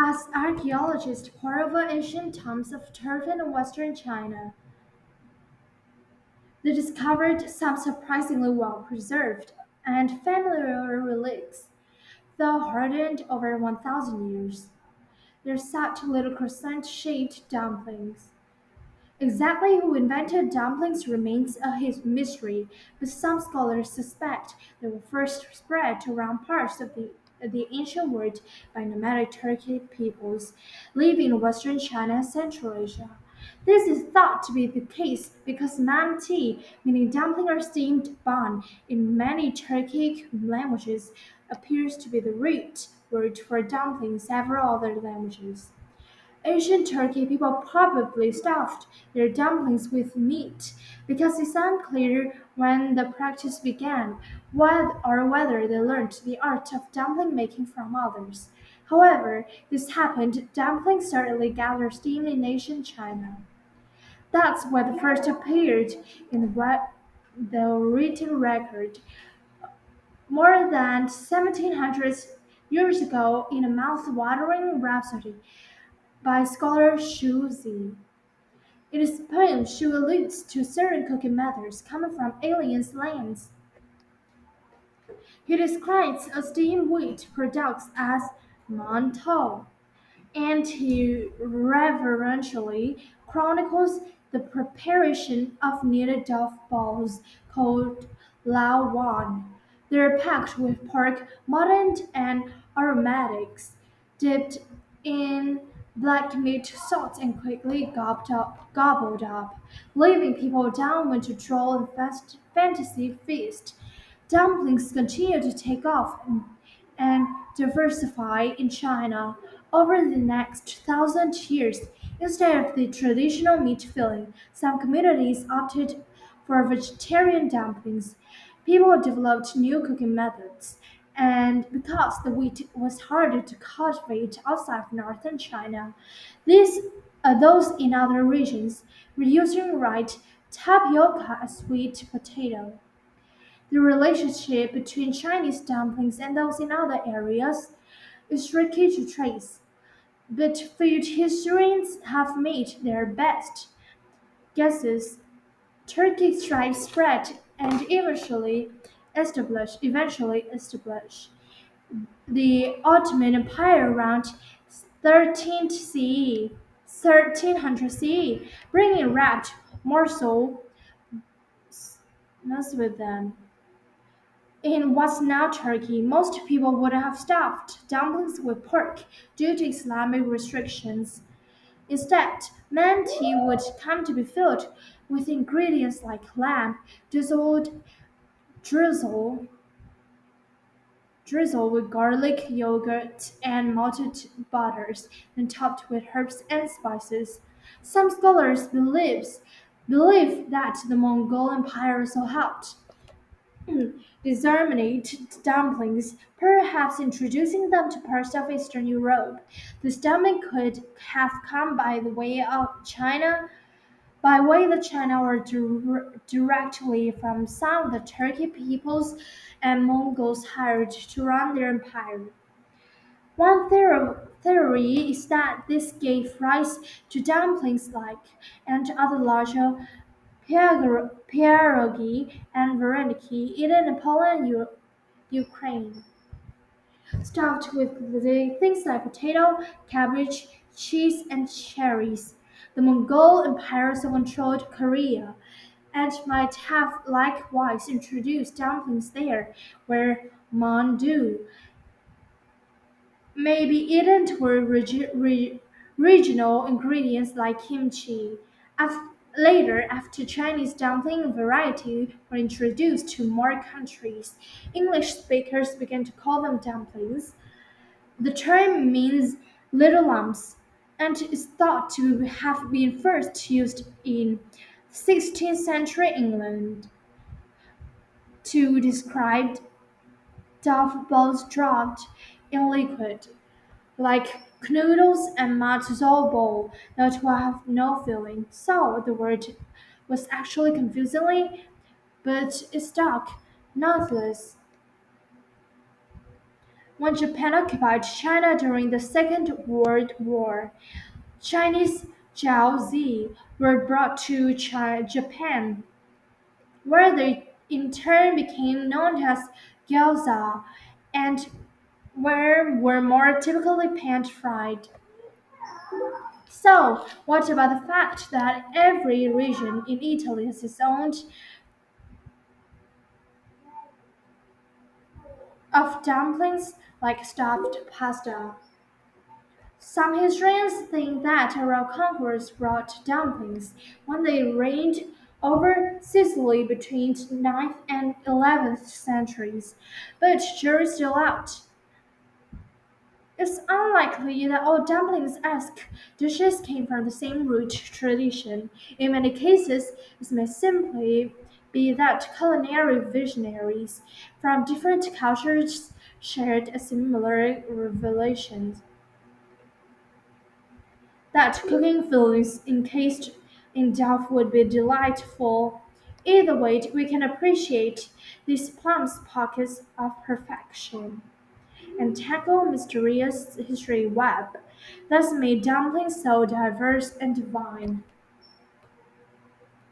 As archaeologists pore over ancient tombs of Turfan and Western China, they discovered some surprisingly well preserved and familiar relics, though hardened over 1,000 years. They're such little crescent shaped dumplings. Exactly who invented dumplings remains a mystery, but some scholars suspect they were first spread around parts of the ancient world by nomadic Turkic peoples living in western China and Central Asia. This is thought to be the case because manti, meaning dumpling or steamed bun in many Turkic languages, appears to be the root word for dumpling in several other languages. Ancient Turkey people probably stuffed their dumplings with meat because it's unclear when the practice began or whether they learned the art of dumpling making from others. However this happened, dumplings certainly gathered steam in ancient China. That's why the first appeared in the written record more than 1700 years ago in a mouth-watering rhapsody by scholar Xu Zi. In his poem, Xu alludes to certain cooking methods coming from alien lands. He describes a steamed wheat products as mantou, and he reverentially chronicles the preparation of kneaded dough balls called lao wan. They are packed with pork, mutton, and aromatics, dipped in black meat sauce and quickly gobbled up, leaving people down to draw the fantasy feast. Dumplings continue to take off and diversify in China over the next 1,000 years. Instead of the traditional meat filling, some communities opted for vegetarian dumplings. People developed new cooking methods, and because the wheat was harder to cultivate outside of northern China, these those in other regions were using right tapioca as sweet potato. The relationship between Chinese dumplings and those in other areas is tricky to trace, but food historians have made their best guesses. Turkic tribes spread and eventually established the Ottoman Empire around 13th CE, 1300 CE, bringing wrapped morsels with them. In what's now Turkey, most people would have stuffed dumplings with pork due to Islamic restrictions. Instead, manti would come to be filled with ingredients like lamb, drizzled, drizzle, drizzled with garlic, yogurt, and malted butters, and topped with herbs and spices. Some scholars believe that the Mongol Empire also helped disseminate dumplings, perhaps introducing them to parts of Eastern Europe. This dumpling could have come by way of China or directly from some of the Turkic peoples and Mongols hired to run their empire. One theory is that this gave rise to dumplings like and other larger pierogi and vareniki eaten in Poland and Ukraine, stuffed with things like potato, cabbage, cheese, and cherries. The Mongol Empire also controlled Korea and might have likewise introduced dumplings there, where mandu may be eaten were regional ingredients like kimchi. Later, after Chinese dumpling variety were introduced to more countries, English speakers began to call them dumplings. The term means little lumps and is thought to have been first used in 16th century England to describe duff balls dropped in liquid, like noodles and matzo ball, that to have no filling. So the word was actually confusingly, but it stuck nonetheless. When Japan occupied China during the Second World War, Chinese jiaozi were brought to Japan, where they in turn became known as gyoza and were more typically pan-fried. So, what about the fact that every region in Italy has its own of dumplings like stuffed pasta? Some historians think that Arab conquerors brought dumplings when they reigned over Sicily between 9th and 11th centuries, but jury's still out. It's unlikely that all dumplings-esque dishes came from the same root tradition. In many cases, it may simply be that culinary visionaries from different cultures shared a similar revelation that cooking fillings encased in dough would be delightful. Either way, we can appreciate these plum pockets of perfection and tackle mysterious history web that's made dumplings so diverse and divine.